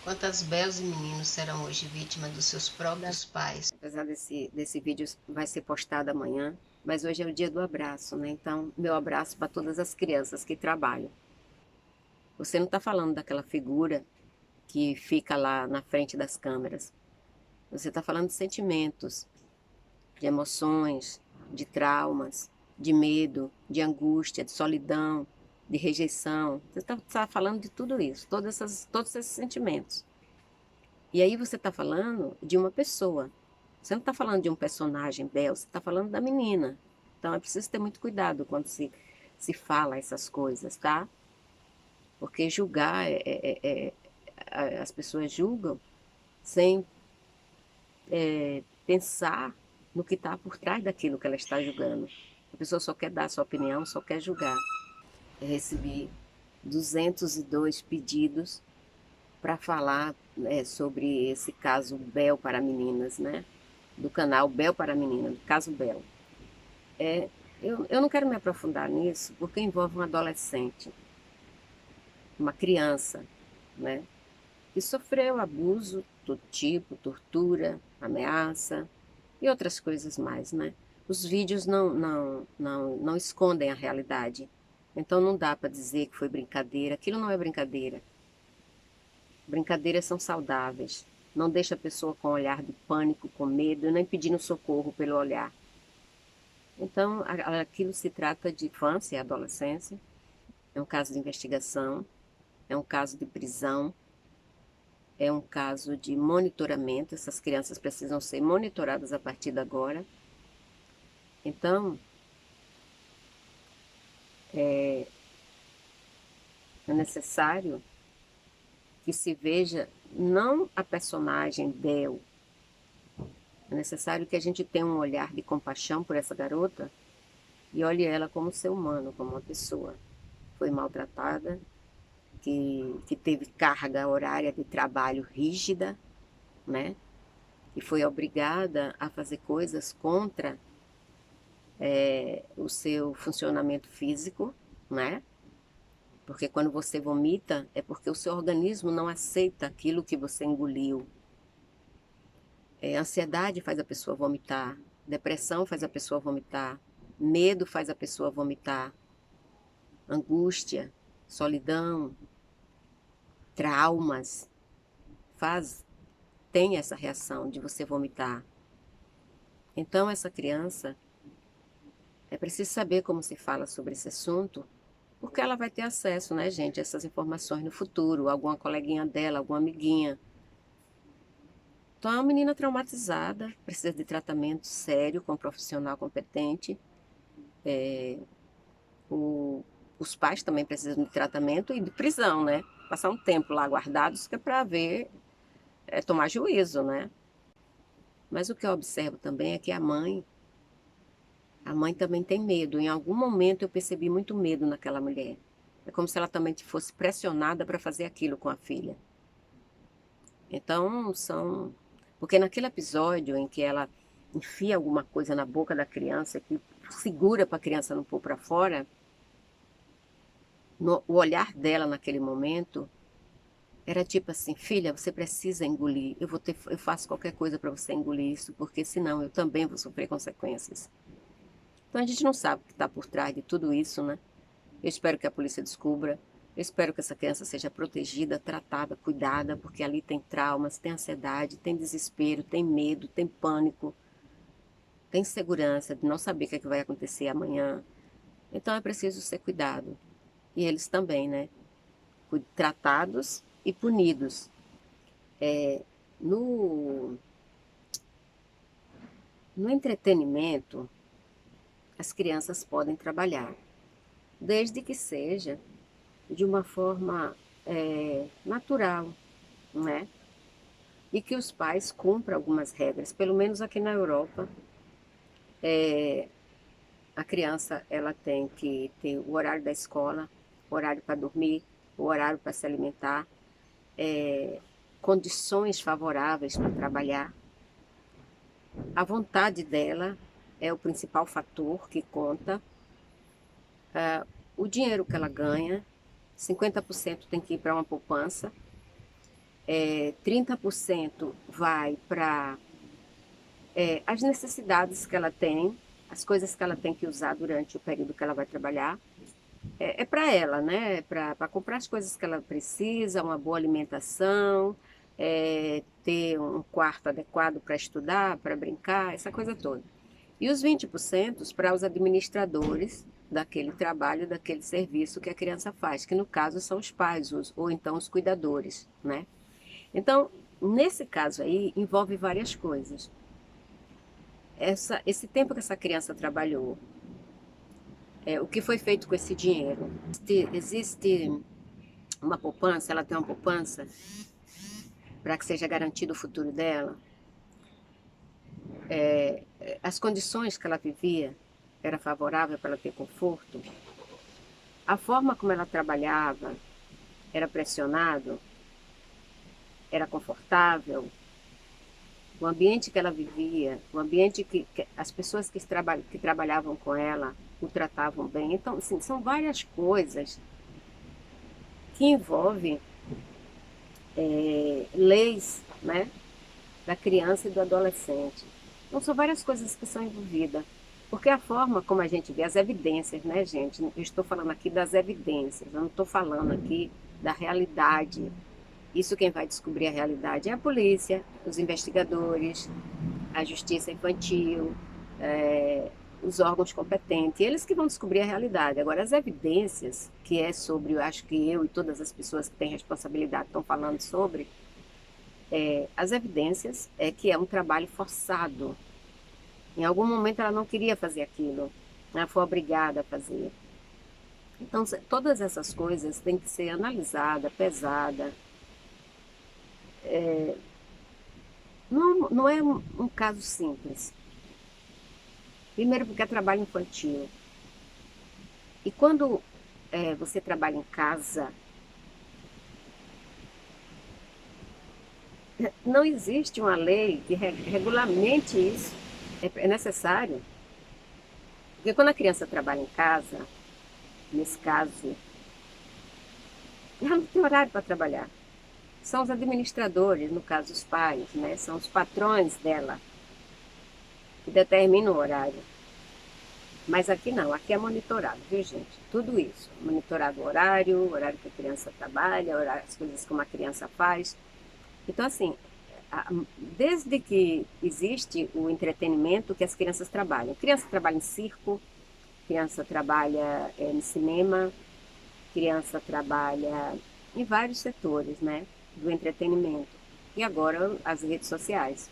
Quantas belos e meninos serão hoje vítimas dos seus próprios pais? Apesar desse vídeo vai ser postado amanhã, mas hoje é o dia do abraço, né? Então, meu abraço para todas as crianças que trabalham. Você não está falando daquela figura que fica lá na frente das câmeras. Você está falando de sentimentos, de emoções, de traumas, de medo, de angústia, de solidão, de rejeição. Você está falando de tudo isso, todos esses sentimentos. E aí você está falando de uma pessoa. Você não está falando de um personagem belo, você está falando da menina. Então é preciso ter muito cuidado quando se fala essas coisas, tá? Porque julgar, as pessoas julgam sem pensar no que está por trás daquilo que ela está julgando. A pessoa só quer dar a sua opinião, só quer julgar. Eu recebi 202 pedidos para falar sobre esse caso Bel para Meninas, né? Do canal Bel para Meninas, do caso Bel. Eu não quero me aprofundar nisso porque envolve um adolescente, uma criança, né? Que sofreu abuso do tipo, tortura, ameaça e outras coisas mais, né? Os vídeos não escondem a realidade. Então não dá para dizer que foi brincadeira. Aquilo não é brincadeira. Brincadeiras são saudáveis. Não deixa a pessoa com olhar de pânico, com medo, nem pedindo socorro pelo olhar. Então, aquilo se trata de infância e adolescência. É um caso de investigação, é um caso de prisão, é um caso de monitoramento. Essas crianças precisam ser monitoradas a partir de agora. Então, é necessário que se veja não a personagem Bel. É necessário que a gente tenha um olhar de compaixão por essa garota e olhe ela como ser humano, como uma pessoa. Foi maltratada, que teve carga horária de trabalho rígida, né? E foi obrigada a fazer coisas contra o seu funcionamento físico, né? Porque quando você vomita é porque o seu organismo não aceita aquilo que você engoliu. Ansiedade faz a pessoa vomitar, depressão faz a pessoa vomitar, medo faz a pessoa vomitar, angústia, solidão, traumas, faz, tem essa reação de você vomitar. Então, essa criança, é preciso saber como se fala sobre esse assunto, porque ela vai ter acesso, né, gente, a essas informações no futuro, alguma coleguinha dela, alguma amiguinha. Então, é uma menina traumatizada, precisa de tratamento sério com um profissional competente. O, os pais também precisam de tratamento e de prisão, né? Passar um tempo lá guardados, que é para ver, tomar juízo, né? Mas o que eu observo também é que a mãe também tem medo. Em algum momento eu percebi muito medo naquela mulher. É como se ela também fosse pressionada para fazer aquilo com a filha. Então, são. Porque naquele episódio em que ela enfia alguma coisa na boca da criança, que segura para a criança não pôr para fora, o olhar dela naquele momento era tipo assim: filha, você precisa engolir. Eu faço qualquer coisa para você engolir isso, porque senão eu também vou sofrer consequências. Então a gente não sabe o que está por trás de tudo isso, né? Eu espero que a polícia descubra. Eu espero que essa criança seja protegida, tratada, cuidada, porque ali tem traumas, tem ansiedade, tem desespero, tem medo, tem pânico, tem insegurança de não saber o que, é que vai acontecer amanhã. Então é preciso ser cuidado. E eles também, né? Tratados e punidos. No, no entretenimento, as crianças podem trabalhar, desde que seja de uma forma natural, né? E que os pais cumpram algumas regras. Pelo menos aqui na Europa, a criança ela tem que ter o horário da escola, o horário para dormir, o horário para se alimentar, condições favoráveis para trabalhar. A vontade dela é o principal fator que conta. O dinheiro que ela ganha, 50% tem que ir para uma poupança, 30% vai para as necessidades que ela tem, as coisas que ela tem que usar durante o período que ela vai trabalhar. É para ela, né? Para comprar as coisas que ela precisa, uma boa alimentação, ter um quarto adequado para estudar, para brincar, essa coisa toda. E os 20% para os administradores daquele trabalho, daquele serviço que a criança faz, que no caso são os pais, ou então os cuidadores, né? Então, nesse caso aí, envolve várias coisas. Esse tempo que essa criança trabalhou, o que foi feito com esse dinheiro? Existe uma poupança, ela tem uma poupança para que seja garantido o futuro dela? As condições que ela vivia era favorável para ela ter conforto? A forma como ela trabalhava era pressionado? Era confortável? O ambiente que ela vivia, o ambiente que as pessoas que trabalhavam com ela o tratavam bem. Então, assim, são várias coisas que envolvem leis, né, da criança e do adolescente. Então, são várias coisas que são envolvidas. Porque a forma como a gente vê as evidências, né, gente? Eu estou falando aqui das evidências, eu não estou falando aqui da realidade. Isso quem vai descobrir a realidade é a polícia, os investigadores, a justiça infantil, os órgãos competentes, eles que vão descobrir a realidade. Agora, as evidências, que é sobre, eu acho que eu e todas as pessoas que têm responsabilidade estão falando sobre, as evidências é que é um trabalho forçado. Em algum momento ela não queria fazer aquilo, ela foi obrigada a fazer. Então, todas essas coisas têm que ser analisadas, pesadas. Não é um caso simples. Primeiro porque é trabalho infantil. E quando você trabalha em casa, não existe uma lei que regulamente isso. É necessário. Porque quando a criança trabalha em casa, nesse caso, ela não tem horário para trabalhar. São os administradores, no caso os pais, né? São os patrões dela que determinam o horário. Mas aqui não, aqui é monitorado, viu, gente? Tudo isso. Monitorado o horário que a criança trabalha, as coisas que uma criança faz. Então, assim, desde que existe o entretenimento que as crianças trabalham. Criança trabalha em circo, criança trabalha em cinema, criança trabalha em vários setores, né, do entretenimento. E agora as redes sociais.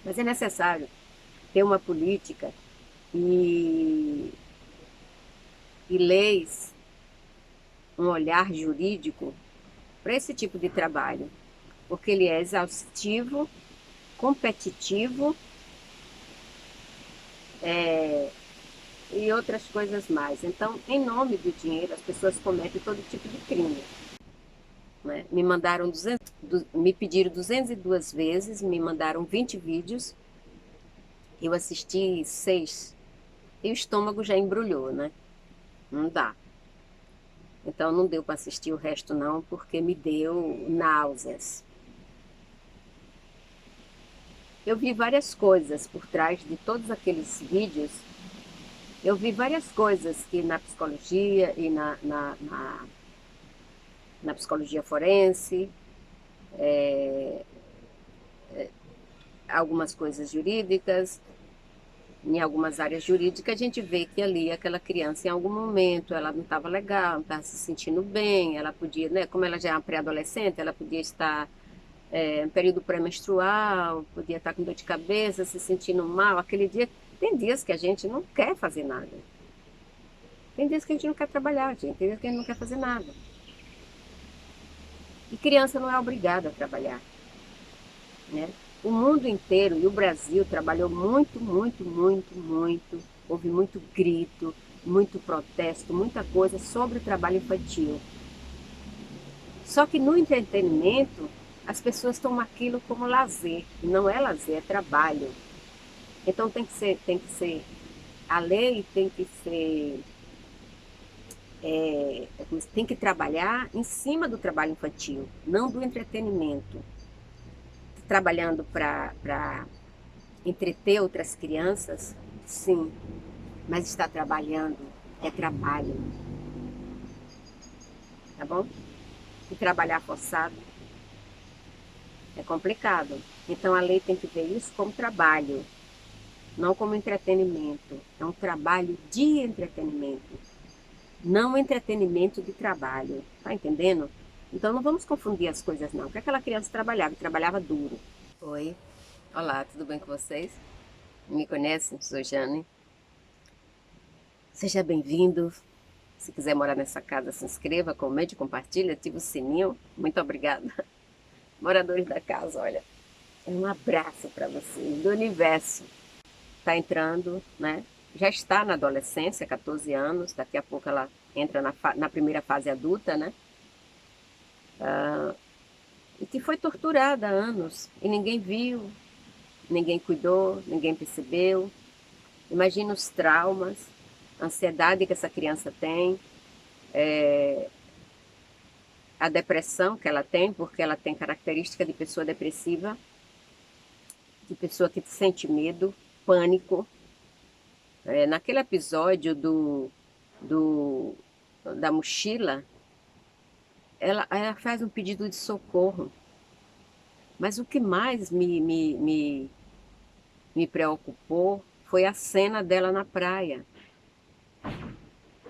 Mas é necessário ter uma política e leis, um olhar jurídico para esse tipo de trabalho, porque ele é exaustivo, competitivo e outras coisas mais. Então, em nome do dinheiro, as pessoas cometem todo tipo de crime. Né? Me pediram 202 vezes, me mandaram 20 vídeos, eu assisti 6, e o estômago já embrulhou, né? Não dá. Então não deu para assistir o resto não, porque me deu náuseas. Eu vi várias coisas por trás de todos aqueles vídeos. Eu vi várias coisas que na psicologia e na psicologia forense, algumas coisas jurídicas, em algumas áreas jurídicas, a gente vê que ali aquela criança, em algum momento, ela não estava legal, não estava se sentindo bem, ela podia, né, como ela já é uma pré-adolescente, ela podia estar em período pré-menstrual, podia estar com dor de cabeça, se sentindo mal. Aquele dia, tem dias que a gente não quer fazer nada. Tem dias que a gente não quer trabalhar, gente, tem dias que a gente não quer fazer nada. E criança não é obrigada a trabalhar, né? O mundo inteiro e o Brasil trabalhou muito, muito, muito, muito. Houve muito grito, muito protesto, muita coisa sobre o trabalho infantil. Só que no entretenimento, as pessoas tomam aquilo como lazer. E não é lazer, é trabalho. Então tem que ser, a lei tem que ser tem que trabalhar em cima do trabalho infantil, não do entretenimento. Trabalhando para entreter outras crianças, sim, mas está trabalhando é trabalho, tá bom? E trabalhar forçado é complicado. Então a lei tem que ver isso como trabalho, não como entretenimento. É um trabalho de entretenimento, não entretenimento de trabalho. Tá entendendo? Então não vamos confundir as coisas não. Porque aquela criança trabalhava, e trabalhava duro. Oi, olá, tudo bem com vocês? Me conhecem? Sou Jane. Seja bem-vindo. Se quiser morar nessa casa, se inscreva, comente, compartilhe, ative o sininho. Muito obrigada. Moradores da casa, olha, um abraço para vocês do universo. Está entrando, né? Já está na adolescência, 14 anos. Daqui a pouco ela entra na primeira fase adulta, né? E que foi torturada há anos. E ninguém viu, ninguém cuidou, ninguém percebeu. Imagina os traumas, a ansiedade que essa criança tem, a depressão que ela tem, porque ela tem característica de pessoa depressiva, de pessoa que sente medo, pânico. Naquele episódio da mochila, ela faz um pedido de socorro. Mas o que mais me preocupou foi a cena dela na praia,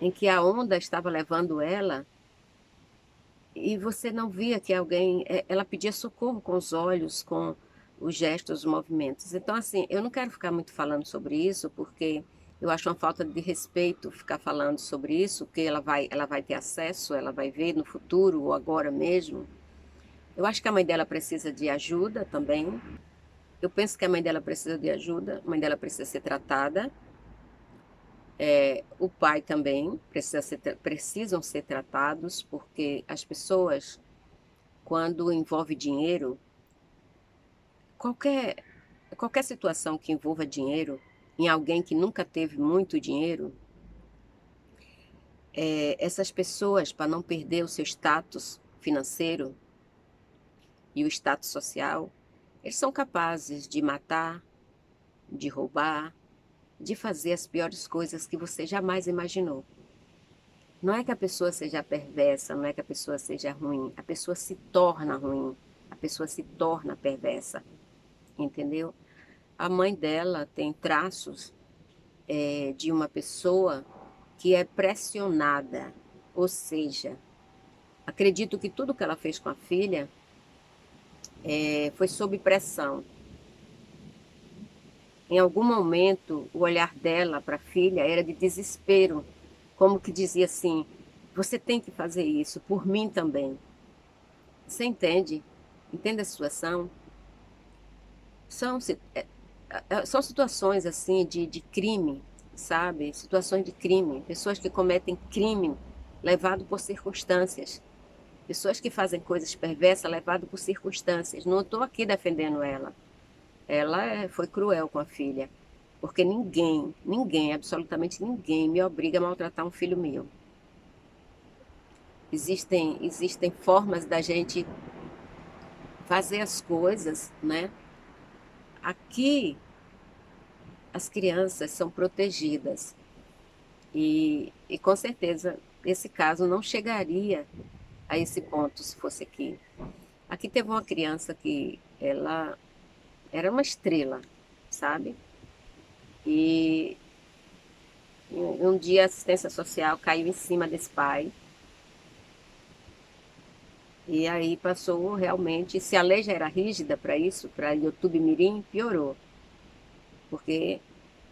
em que a onda estava levando ela e você não via que alguém. Ela pedia socorro com os olhos, com os gestos, os movimentos. Então, assim, eu não quero ficar muito falando sobre isso, porque eu acho uma falta de respeito ficar falando sobre isso, que ela vai ter acesso, ela vai ver no futuro ou agora mesmo. Eu acho que a mãe dela precisa de ajuda também. Eu penso que a mãe dela precisa de ajuda, a mãe dela precisa ser tratada. O pai também precisam ser tratados, porque as pessoas, quando envolve dinheiro, qualquer, qualquer situação que envolva dinheiro, em alguém que nunca teve muito dinheiro, essas pessoas, para não perder o seu status financeiro e o status social, eles são capazes de matar, de roubar, de fazer as piores coisas que você jamais imaginou. Não é que a pessoa seja perversa, não é que a pessoa seja ruim, a pessoa se torna ruim, a pessoa se torna perversa, entendeu? A mãe dela tem traços de uma pessoa que é pressionada, ou seja, acredito que tudo que ela fez com a filha foi sob pressão. Em algum momento, o olhar dela para a filha era de desespero, como que dizia assim: você tem que fazer isso, por mim também. Você entende? Entende a situação? São, são situações assim de crime, sabe? Situações de crime. Pessoas que cometem crime levado por circunstâncias. Pessoas que fazem coisas perversas levado por circunstâncias. Não estou aqui defendendo ela. Ela foi cruel com a filha. Porque ninguém, absolutamente ninguém me obriga a maltratar um filho meu. Existem formas da gente fazer as coisas, né? Aqui as crianças são protegidas e com certeza esse caso não chegaria a esse ponto se fosse aqui. Aqui teve uma criança que ela era uma estrela, sabe? E um dia a assistência social caiu em cima desse pai. E aí passou realmente, se a lei já era rígida para isso, para YouTube Mirim, piorou. Porque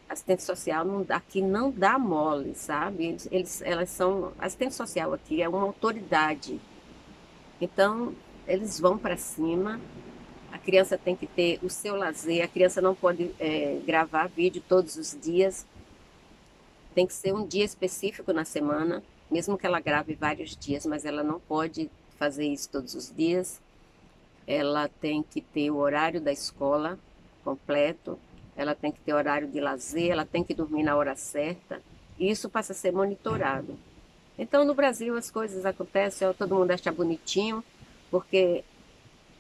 assistente social aqui não dá mole, sabe? Elas são. Assistente social aqui é uma autoridade. Então, eles vão para cima. A criança tem que ter o seu lazer. A criança não pode gravar vídeo todos os dias. Tem que ser um dia específico na semana, mesmo que ela grave vários dias, mas ela não pode fazer isso todos os dias. Ela tem que ter o horário da escola completo, ela tem que ter horário de lazer, ela tem que dormir na hora certa, e isso passa a ser monitorado. Então, no Brasil, as coisas acontecem, ó, todo mundo acha bonitinho, porque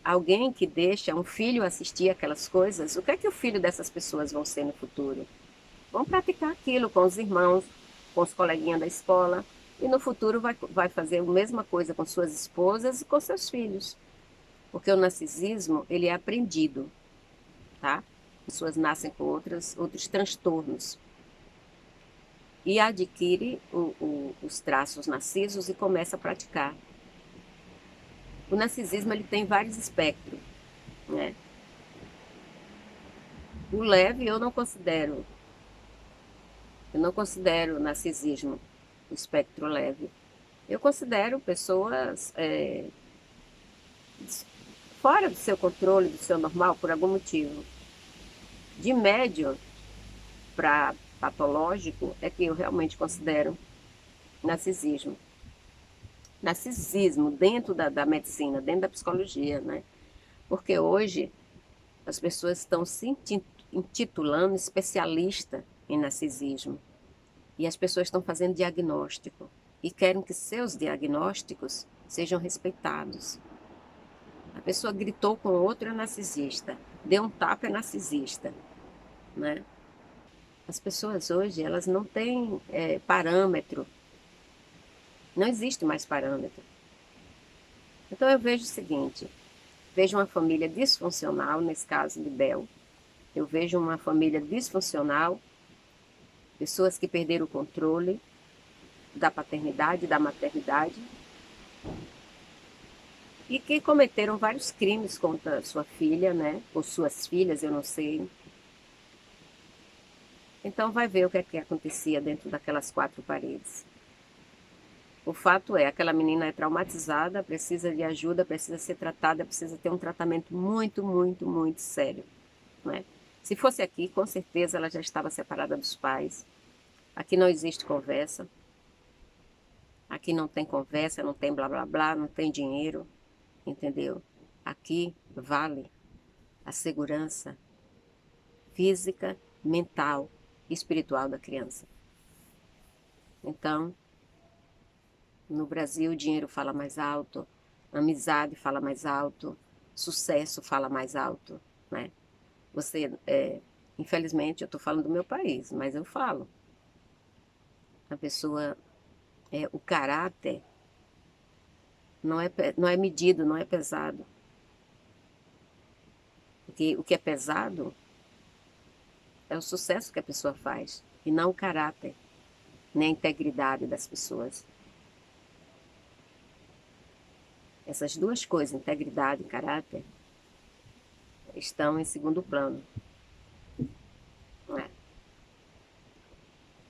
alguém que deixa um filho assistir aquelas coisas, o que é que o filho dessas pessoas vão ser no futuro? Vão praticar aquilo com os irmãos, com os coleguinhas da escola, e no futuro vai fazer a mesma coisa com suas esposas e com seus filhos. Porque o narcisismo, ele é aprendido, tá? As pessoas nascem com outros transtornos e adquire os traços narcisos e começa a praticar. O narcisismo ele tem vários espectros, né? O leve eu não considero narcisismo o espectro leve. Eu considero pessoas fora do seu controle, do seu normal, por algum motivo. De médio para patológico é que eu realmente considero narcisismo. Narcisismo dentro da medicina, dentro da psicologia, né? Porque hoje as pessoas estão se intitulando especialista em narcisismo. E as pessoas estão fazendo diagnóstico e querem que seus diagnósticos sejam respeitados. A pessoa gritou com outro é narcisista, deu um tapa é narcisista, né? As pessoas hoje, elas não têm parâmetro, não existe mais parâmetro. Então eu vejo o seguinte, vejo uma família disfuncional, nesse caso de Bel, eu vejo uma família disfuncional, pessoas que perderam o controle da paternidade, da maternidade, e que cometeram vários crimes contra sua filha, né? Ou suas filhas, eu não sei. Então vai ver o que é que acontecia dentro daquelas quatro paredes. O fato é, aquela menina é traumatizada, precisa de ajuda, precisa ser tratada, precisa ter um tratamento muito, muito, muito sério, né? Se fosse aqui, com certeza ela já estava separada dos pais. Aqui não existe conversa. Aqui não tem conversa, não tem blá blá blá, não tem dinheiro, entendeu? Aqui vale a segurança física, mental e espiritual da criança. Então, no Brasil, o dinheiro fala mais alto, amizade fala mais alto, sucesso fala mais alto, né? Você, infelizmente, eu estou falando do meu país, mas eu falo. A pessoa, o caráter não é medido, não é pesado. Porque o que é pesado é o sucesso que a pessoa faz, e não o caráter, nem a integridade das pessoas. Essas duas coisas, integridade e caráter, estão em segundo plano. Não é?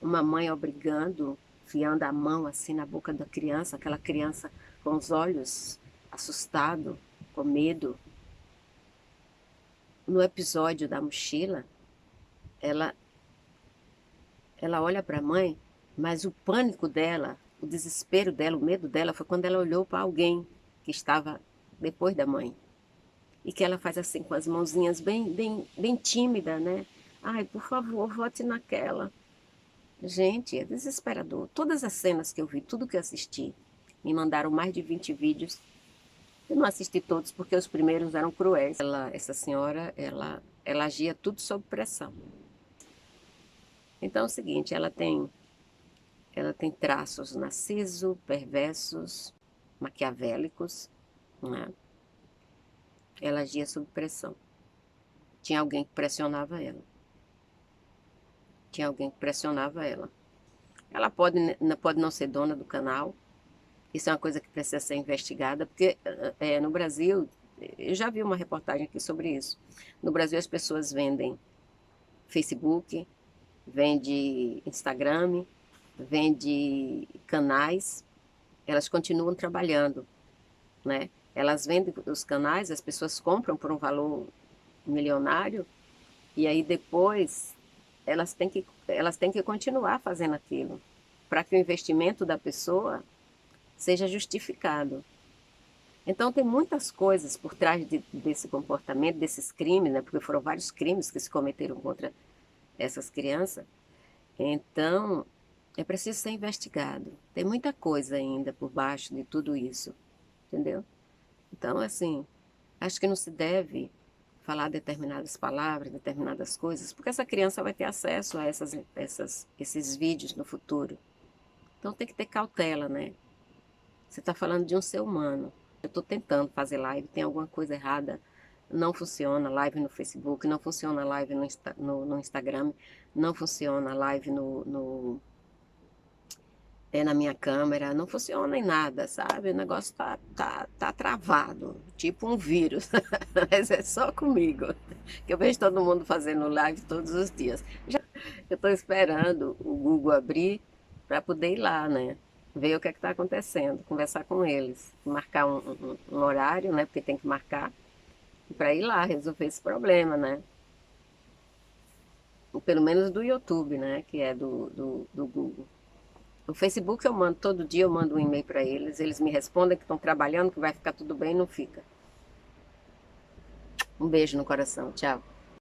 Uma mãe obrigando, enfiando a mão assim na boca da criança, aquela criança com os olhos assustados, com medo. No episódio da mochila, ela olha para a mãe, mas o pânico dela, o desespero dela, o medo dela foi quando ela olhou para alguém que estava depois da mãe. E que ela faz assim com as mãozinhas bem, bem, bem tímida, né? Ai, por favor, vote naquela. Gente, é desesperador. Todas as cenas que eu vi, tudo que eu assisti, me mandaram mais de 20 vídeos. Eu não assisti todos porque os primeiros eram cruéis. Essa senhora, ela agia tudo sob pressão. Então é o seguinte, ela tem traços narciso, perversos, maquiavélicos, né? Ela agia sob pressão. Tinha alguém que pressionava ela. Tinha alguém que pressionava ela. Ela pode não ser dona do canal. Isso é uma coisa que precisa ser investigada, porque no Brasil, eu já vi uma reportagem aqui sobre isso. No Brasil, as pessoas vendem Facebook, vende Instagram, vende canais, elas continuam trabalhando, né? Elas vendem os canais, as pessoas compram por um valor milionário e aí depois elas têm que continuar fazendo aquilo para que o investimento da pessoa seja justificado. Então tem muitas coisas por trás desse comportamento, desses crimes, né? Porque foram vários crimes que se cometeram contra essas crianças. Então É preciso ser investigado. Tem muita coisa ainda por baixo de tudo isso, entendeu? Então, assim, acho que não se deve falar determinadas palavras, determinadas coisas, porque essa criança vai ter acesso a esses vídeos no futuro. Então tem que ter cautela, né? Você está falando de um ser humano. Eu estou tentando fazer live, tem alguma coisa errada. Não funciona live no Facebook, não funciona live no Instagram, não funciona live na minha câmera, não funciona em nada, sabe? O negócio tá travado, tipo um vírus. Mas é só comigo, que eu vejo todo mundo fazendo live todos os dias. Eu estou esperando o Google abrir para poder ir lá, né? Ver o que é que está acontecendo, conversar com eles, marcar um horário, né? Porque tem que marcar, para ir lá resolver esse problema, né? Pelo menos do YouTube, né? Que é do Google. O Facebook eu mando todo dia, eu mando um e-mail para eles, eles me respondem que estão trabalhando, que vai ficar tudo bem, não fica. Um beijo no coração, tchau.